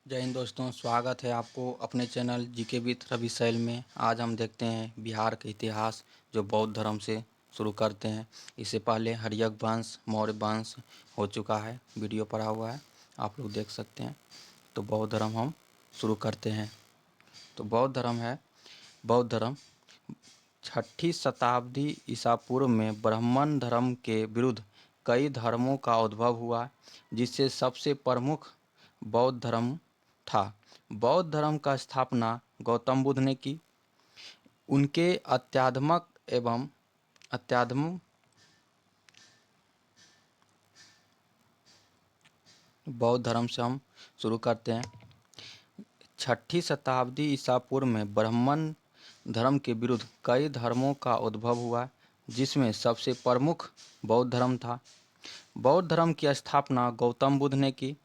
जय हिंद दोस्तों, स्वागत है आपको अपने चैनल जीके विथ रवि शैल में। आज हम देखते हैं बिहार का इतिहास जो बौद्ध धर्म से शुरू करते हैं। इससे पहले हर्यक वंश, मौर्य वंश हो चुका है, वीडियो पड़ा हुआ है, आप लोग देख सकते हैं। तो बौद्ध धर्म हम शुरू करते हैं। तो बौद्ध धर्म 6ठी शताब्दी ईसा पूर्व में ब्राह्मण धर्म के विरुद्ध कई धर्मों का उद्भव हुआ, जिससे सबसे प्रमुख बौद्ध धर्म था। बौद्ध धर्म का स्थापना गौतम बुद्ध ने की। उनके अत्याध्म बौद्ध धर्म से हम शुरू करते हैं। 6ठी शताब्दी ईसा पूर्व में ब्राह्मण धर्म के विरुद्ध कई धर्मों का उद्भव हुआ, जिसमें सबसे प्रमुख बौद्ध धर्म था। बौद्ध धर्म की स्थापना गौतम बुद्ध ने की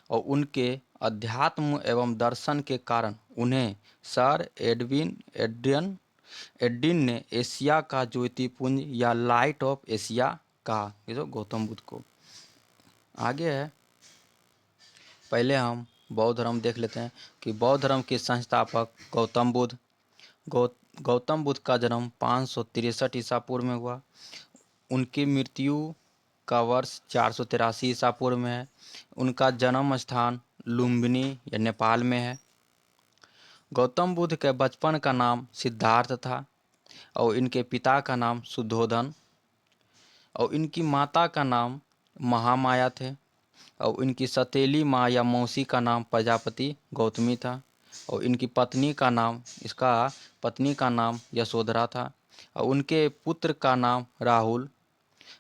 और उनके अध्यात्म एवं दर्शन के कारण उन्हें सर एडविन ने एशिया का ज्योतिपुंज या लाइट ऑफ एशिया कहा। ये जो गौतम बुद्ध को आगे है। पहले हम बौद्ध धर्म देख लेते हैं कि बौद्ध धर्म के संस्थापक गौतम बुद्ध। गौतम बुद्ध का जन्म 563 ईसा पूर्व में हुआ। उनकी मृत्यु का वर्ष 483 ईसा पूर्व में है। उनका जन्म स्थान लुम्बिनी या नेपाल में है। गौतम बुद्ध के बचपन का नाम सिद्धार्थ था और इनके पिता का नाम शुद्धोधन और इनकी माता का नाम महामाया थे और इनकी सतीली माँ या मौसी का नाम प्रजापति गौतमी था और इनकी पत्नी का नाम यशोधरा था और उनके पुत्र का नाम राहुल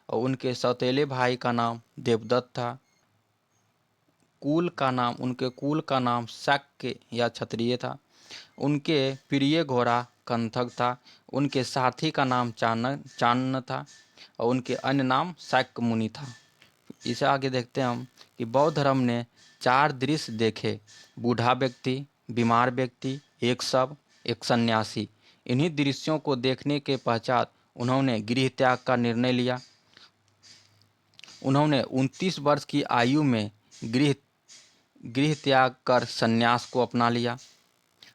और उनके सौतेले भाई का नाम देवदत्त था। उनके कुल का नाम शाक्य या क्षत्रिय था। उनके प्रिय घोड़ा कंथक था। उनके साथी का नाम चान्न था और उनके अन्य नाम शाक्य मुनि था। इसे आगे देखते हैं हम कि बौद्ध धर्म ने 4 दृश्य देखे: बूढ़ा व्यक्ति, बीमार व्यक्ति, एक शव, एक सन्यासी। इन्हीं दृश्यों को देखने के पश्चात उन्होंने गृह त्याग का निर्णय लिया। उन्होंने 29 वर्ष की आयु में गृह त्याग कर संन्यास को अपना लिया।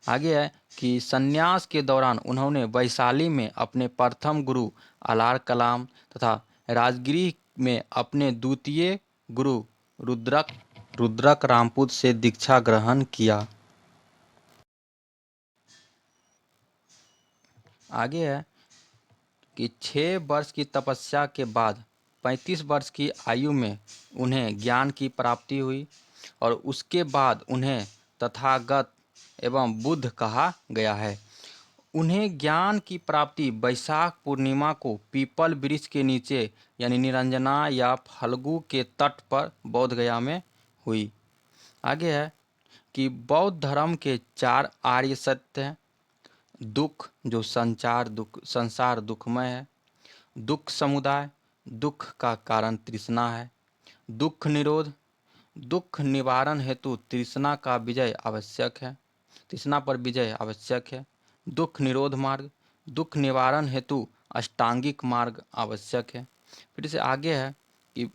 आगे है कि संन्यास के दौरान उन्होंने वैशाली में अपने प्रथम गुरु अलार कलाम तथा राजगीर में अपने द्वितीय गुरु रुद्रक रामपुत से दीक्षा ग्रहण किया। आगे है कि 6 वर्ष की तपस्या के बाद 35 वर्ष की आयु में उन्हें ज्ञान की प्राप्ति हुई और उसके बाद उन्हें तथागत एवं बुद्ध कहा गया है। उन्हें ज्ञान की प्राप्ति वैशाख पूर्णिमा को पीपल वृक्ष के नीचे यानी निरंजना या फल्गु के तट पर बोध गया में हुई। आगे है कि बौद्ध धर्म के 4 आर्य सत्य हैं। दुख, जो संसार दुखमय है। दुख समुदाय, दुख का कारण तृष्णा है। दुख निरोध, दुख निवारण हेतु तृष्णा पर विजय आवश्यक है। दुख निरोध मार्ग, दुख निवारण हेतु अष्टांगिक मार्ग आवश्यक है। फिर से आगे है कि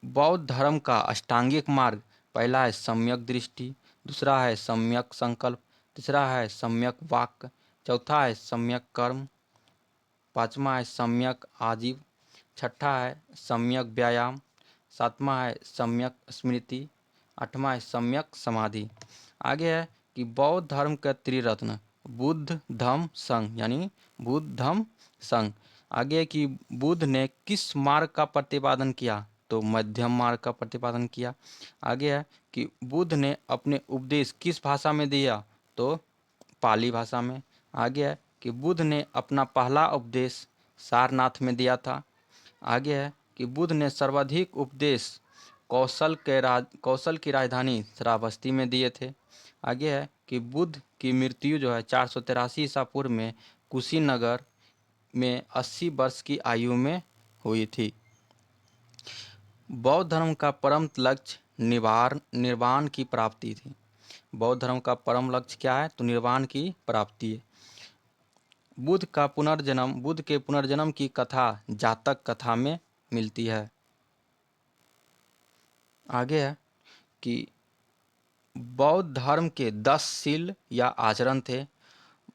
बौद्ध धर्म का अष्टांगिक मार्ग पहला है सम्यक दृष्टि, दूसरा है सम्यक संकल्प, तीसरा है सम्यक वाक्य, चौथा है सम्यक कर्म, पांचवा है सम्यक आजीव, छठा है सम्यक व्यायाम, सातवां है सम्यक स्मृति, आठवां है सम्यक समाधि। आगे है कि बौद्ध धर्म का त्रिरत्न बुद्ध धम्म संघ यानी बुद्ध धम्म संघ। आगे है कि बुद्ध ने किस मार्ग का प्रतिपादन किया, तो मध्यम मार्ग का प्रतिपादन किया। आगे है कि बुद्ध ने अपने उपदेश किस भाषा में दिया, तो पाली भाषा में। आगे है कि बुद्ध ने अपना पहला उपदेश सारनाथ में दिया था। आगे है कि बुद्ध ने सर्वाधिक उपदेश कौशल की राजधानी श्रावस्ती में दिए थे। आगे है कि बुद्ध की मृत्यु जो है 483 ईसा पूर्व में कुशीनगर में 80 वर्ष की आयु में हुई थी। बौद्ध धर्म का परम लक्ष्य निर्वाण की प्राप्ति थी। बौद्ध धर्म का परम लक्ष्य क्या है, तो निर्वाण की प्राप्ति है। बुद्ध के पुनर्जन्म की कथा जातक कथा में मिलती है। आगे है कि बौद्ध धर्म के 10 शील या आचरण थे।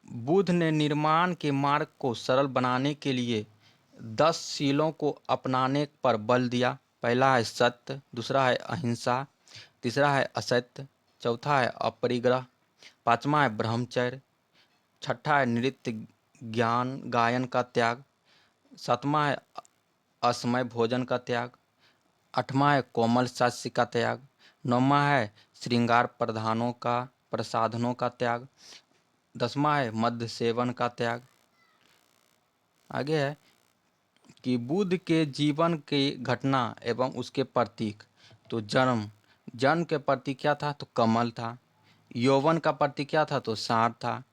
बुद्ध ने निर्माण के मार्ग को सरल बनाने के लिए 10 शीलों को अपनाने पर बल दिया। पहला है सत्य, दूसरा है अहिंसा, तीसरा है असत्य, चौथा है अपरिग्रह, पांचवा है ब्रह्मचर्य, छठा है नृत्य ज्ञान गायन का त्याग, सातवां है असमय भोजन का त्याग, आठवां है कोमल शास्य का त्याग, नौवां है श्रृंगार प्रसाधनों का त्याग, दसवां है मद्य सेवन का त्याग। आगे है कि बुद्ध के जीवन की घटना एवं उसके प्रतीक। तो जन्म के प्रतीक क्या था? तो कमल था। यौवन का प्रतीक क्या था? तो सांड था।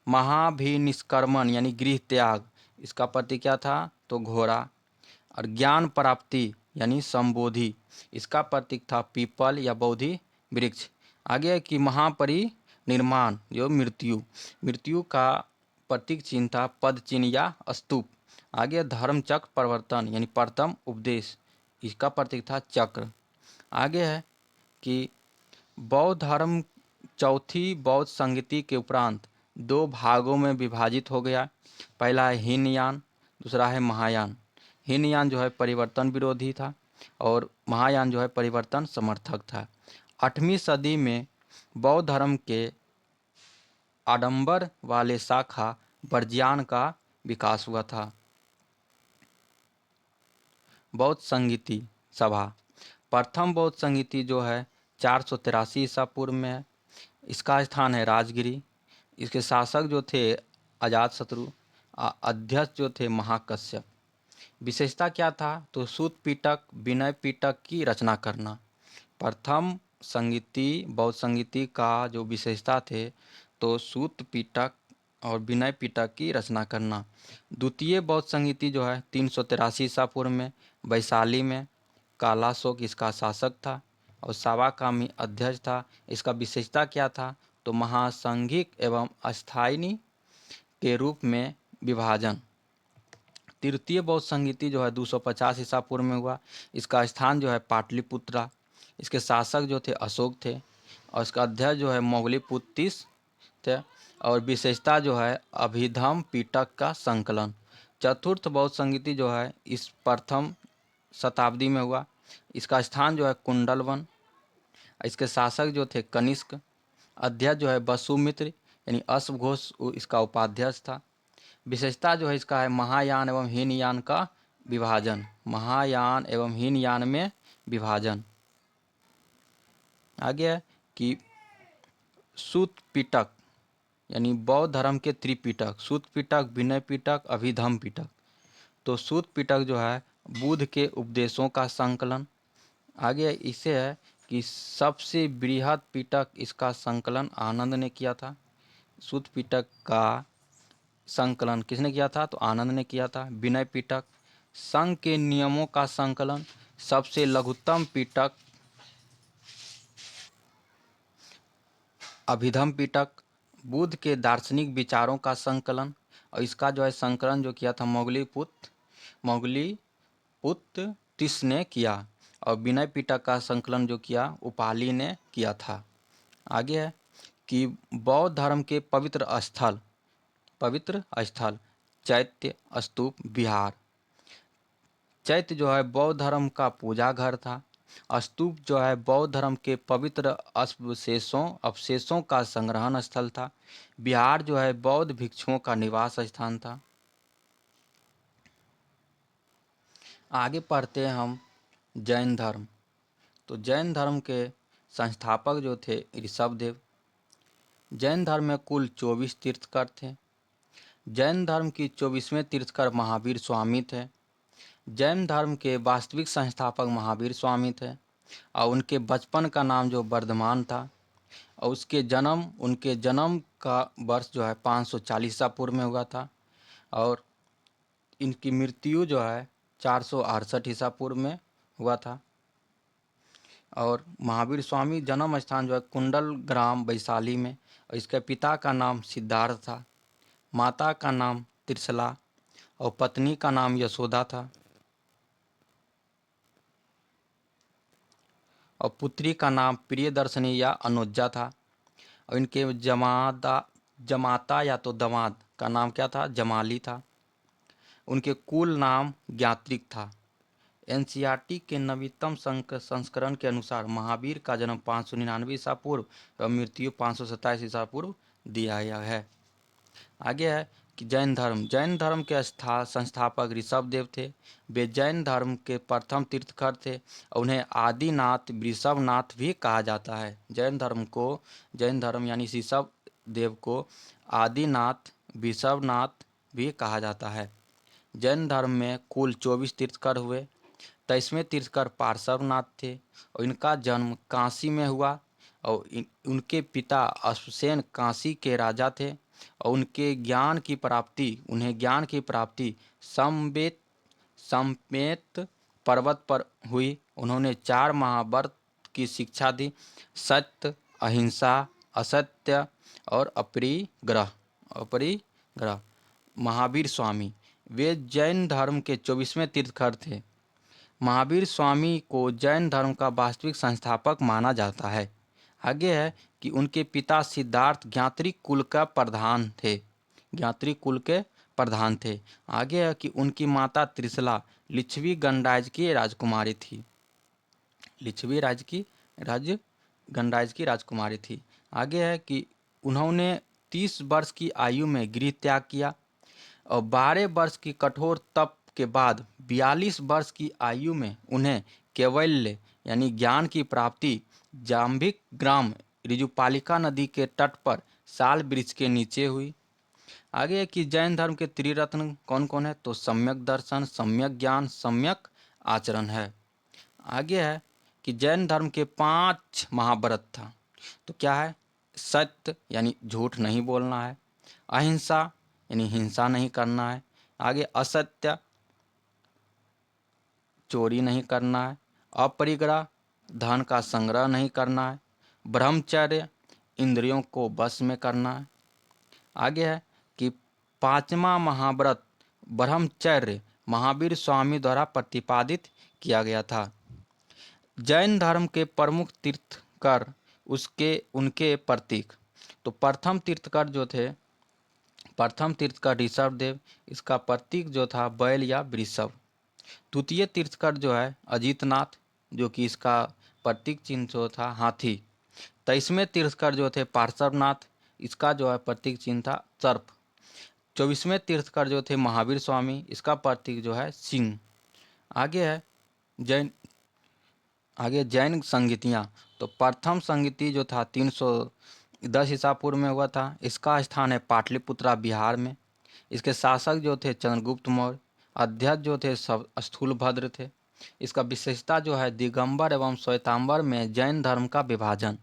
महाभिनिष्क्रमण यानी गृह त्याग, इसका प्रतीक क्या था? तो घोड़ा। और ज्ञान प्राप्ति यानी संबोधि, इसका प्रतीक था पीपल या बोधि वृक्ष। आगे है कि महापरिनिर्वाण जो मृत्यु का प्रतीक चिन्ह था पद चिन्ह या स्तूप। आगे धर्मचक्र प्रवर्तन यानी प्रथम उपदेश, इसका प्रतीक था चक्र। आगे है कि बौद्ध धर्म चौथी बौद्ध संगति के उपरांत 2 भागों में विभाजित हो गया। पहला है हीनयान, दूसरा है महायान। हीनयान जो है परिवर्तन विरोधी था और महायान जो है परिवर्तन समर्थक था। 8वीं सदी में बौद्ध धर्म के आडंबर वाले शाखा वर्ज्यान का विकास हुआ था। बौद्ध संगीति सभा, प्रथम बौद्ध संगीति जो है 483 ईसा पूर्व में है। इसका स्थान है राजगिरी। इसके शासक जो थे अजातशत्रु, अध्यक्ष जो थे महाकश्यप। विशेषता क्या था? तो सूत पिटक विनय पिटक की रचना करना। प्रथम संगीति बौद्ध संगीति का जो विशेषता थे तो सूत पिटक और विनय पिटक की रचना करना। द्वितीय बौद्ध संगीति जो है 383 ईसा पूर्व में वैशाली में, कालाशोक इसका शासक था और सावाकामी अध्यक्ष था। इसका विशेषता क्या था? तो महासंघिक एवं अस्थायी के रूप में विभाजन। तृतीय बौद्ध संगीति जो है 250 ईसा पूर्व में हुआ। इसका स्थान जो है पाटलिपुत्रा। इसके शासक जो थे अशोक थे और इसका अध्यक्ष जो है मोगलीपुत्तिस थे। और विशेषता जो है अभिधम पिटक का संकलन। चतुर्थ बौद्ध संगीति जो है इस प्रथम शताब्दी में हुआ। इसका स्थान जो है कुंडलवन। इसके शासक जो थे कनिष्क। अध्यक्ष जो है वसुमित्र यानी अश्वघोष इसका उपाध्यक्ष था। विशेषता जो है इसका है महायान एवं हीनयान का विभाजन। महायान एवं हीनयान में विभाजन। आगे है कि सूत पिटक यानी बौद्ध धर्म के त्रिपिटक, सूत पिटक, विनय पिटक, अभिधम पिटक। तो सूत पिटक जो है बुद्ध के उपदेशों का संकलन। आगे इसे है कि सबसे बृहद पिटक, इसका संकलन आनंद ने किया था। सूत पिटक का संकलन किसने किया था? तो आनंद ने किया था। विनय पिटक संघ के नियमों का संकलन। सबसे लघुत्तम पिटक अभिधम पिटक बुद्ध के दार्शनिक विचारों का संकलन और इसका जो है संकलन जो किया था मोगलीपुत्तिस ने किया। और विनय पिटक का संकलन जो किया उपाली ने किया था। आगे है कि बौद्ध धर्म के पवित्र स्थल चैत्य स्तूप विहार। चैत्य जो है बौद्ध धर्म का पूजा घर था। स्तूप जो है बौद्ध धर्म के पवित्र अवशेषों का संग्रहण स्थल था। विहार जो है बौद्ध भिक्षुओं का निवास स्थान था। आगे पढ़ते हैं हम जैन धर्म। तो जैन धर्म के संस्थापक जो थे ऋषभदेव। जैन धर्म में कुल 24 तीर्थकर थे। जैन धर्म की 24वें तीर्थकर महावीर स्वामी थे। जैन धर्म के वास्तविक संस्थापक महावीर स्वामी थे और उनके बचपन का नाम जो वर्धमान था। और उनके जन्म का वर्ष जो है 540 ईसा पूर्व में हुआ था और इनकी मृत्यु जो है 468 ईसा पूर्व में हुआ था। और महावीर स्वामी जन्म स्थान जो है कुंडल ग्राम वैशाली में और इसके पिता का नाम सिद्धार्थ था, माता का नाम त्रिशला और पत्नी का नाम यशोदा था। और पुत्री का नाम प्रियदर्शनी या अनुज्जा था। और इनके जमाता या तो दामाद का नाम क्या था, जमाली था। उनके कुल नाम ज्ञात्रिक था। एनसीईआरटी के नवीनतम संस्करण के अनुसार महावीर का जन्म 599 ईसा पूर्व और मृत्यु 527 ईसा पूर्व दिया गया है। आगे है कि जैन धर्म के संस्थापक ऋषभदेव थे। वे जैन धर्म के प्रथम तीर्थंकर थे और उन्हें आदिनाथ वृषभनाथ भी कहा जाता है। जैन धर्म यानी ऋषभदेव को आदिनाथ वृषभनाथ भी कहा जाता है। जैन धर्म में कुल 24 तीर्थंकर हुए। 23वें तीर्थंकर पार्श्वनाथ थे और इनका जन्म काशी में हुआ और उनके पिता अश्वसेन काशी के राजा थे और उन्हें ज्ञान की प्राप्ति समेत पर्वत पर हुई। उन्होंने 4 महाव्रत की शिक्षा दी: सत्य, अहिंसा, असत्य और अपरिग्रह। महावीर स्वामी वे जैन धर्म के 24वें तीर्थंकर थे। महावीर स्वामी को जैन धर्म का वास्तविक संस्थापक माना जाता है। आगे है कि उनके पिता सिद्धार्थ ज्ञात्रिक कुल के प्रधान थे। आगे है कि उनकी माता त्रिशला लिच्छवी गणराज्य की राजकुमारी थी। आगे है कि उन्होंने 30 वर्ष की आयु में गृह त्याग किया और 12 वर्ष की कठोर तप के बाद 42 वर्ष की आयु में उन्हें कैवल्य यानी ज्ञान की प्राप्ति जाम्बिक ग्राम ऋजुपालिका नदी के तट पर साल वृक्ष के नीचे हुई। आगे है कि जैन धर्म के त्रिरत्न कौन कौन है, तो सम्यक दर्शन, सम्यक ज्ञान, सम्यक आचरण है। आगे है कि जैन धर्म के 5 महाव्रत था। तो क्या है, सत्य यानी झूठ नहीं बोलना है, अहिंसा यानी हिंसा नहीं करना है, आगे असत्य चोरी नहीं करना है, अपरिग्रह धन का संग्रह नहीं करना है, ब्रह्मचर्य इंद्रियों को वश में करना है। आगे है कि 5वां महाव्रत ब्रह्मचर्य महावीर स्वामी द्वारा प्रतिपादित किया गया था। जैन धर्म के प्रमुख तीर्थंकर उनके प्रतीक, तो प्रथम तीर्थंकर ऋषभदेव, इसका प्रतीक जो था बैल या वृषभ। द्वितीय तीर्थंकर जो है अजितनाथ, जो कि इसका प्रतीक चिन्ह जो था हाथी। 23वें तीर्थंकर जो थे पार्श्वनाथ, इसका जो है प्रतीक चिन्ह था सर्प। 24वें तीर्थंकर जो थे महावीर स्वामी, इसका प्रतीक जो है सिंह। आगे है जैन संगीतियाँ, तो प्रथम संगीति जो था 310 ईसा पूर्व में हुआ था। इसका स्थान है पाटलिपुत्रा बिहार में। इसके शासक जो थे चंद्रगुप्त मौर्य। अध्यक्ष जो थे सब स्थूलभद्र थे। इसका विशेषता जो है दिगंबर एवं श्वेतांबर में जैन धर्म का विभाजन।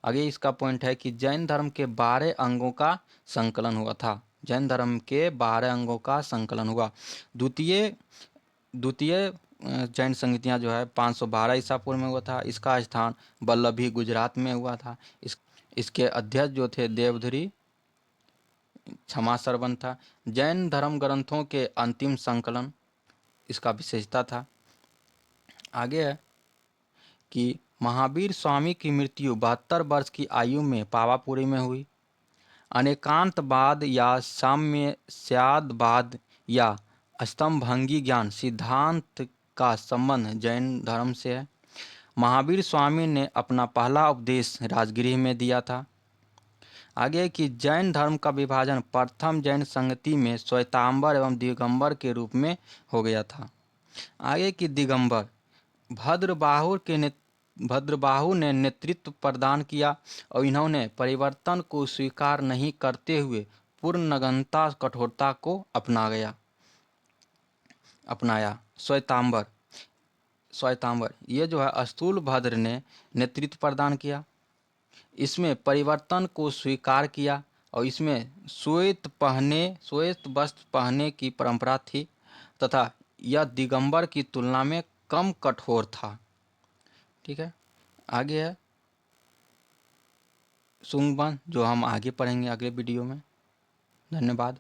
आगे इसका पॉइंट है कि जैन धर्म के 12 अंगों का संकलन हुआ था। जैन धर्म के 12 अंगों का संकलन हुआ। द्वितीय जैन संगीतियाँ जो है 512 ईसा पूर्व में हुआ था। इसका स्थान वल्लभी गुजरात में हुआ था। इसके अध्यक्ष जो थे देवधरी क्षमा सरवन था। जैन धर्म ग्रंथों के अंतिम संकलन इसका विशेषता था। आगे है कि महावीर स्वामी की मृत्यु 72 वर्ष की आयु में पावापुरी में हुई। अनेकांतवाद या साम्यस्यादवाद या स्तंभभंगी ज्ञान सिद्धांत का संबंध जैन धर्म से है। महावीर स्वामी ने अपना पहला उपदेश राजगृह में दिया था। आगे कि जैन धर्म का विभाजन प्रथम जैन संगति में श्वेतांबर एवं दिगंबर के रूप में हो गया था। आगे कि दिगंबर भद्रबाहु ने नेतृत्व प्रदान किया और इन्होंने परिवर्तन को स्वीकार नहीं करते हुए पूर्ण नग्नता कठोरता को अपनाया। श्वेतांबर ये जो है स्थूलभद्र ने नेतृत्व प्रदान किया। इसमें परिवर्तन को स्वीकार किया और इसमें श्वेत वस्त्र पहनने की परंपरा थी तथा यह दिगंबर की तुलना में कम कठोर था। ठीक है, आगे है सुंगबन, जो हम आगे पढ़ेंगे अगले वीडियो में। धन्यवाद।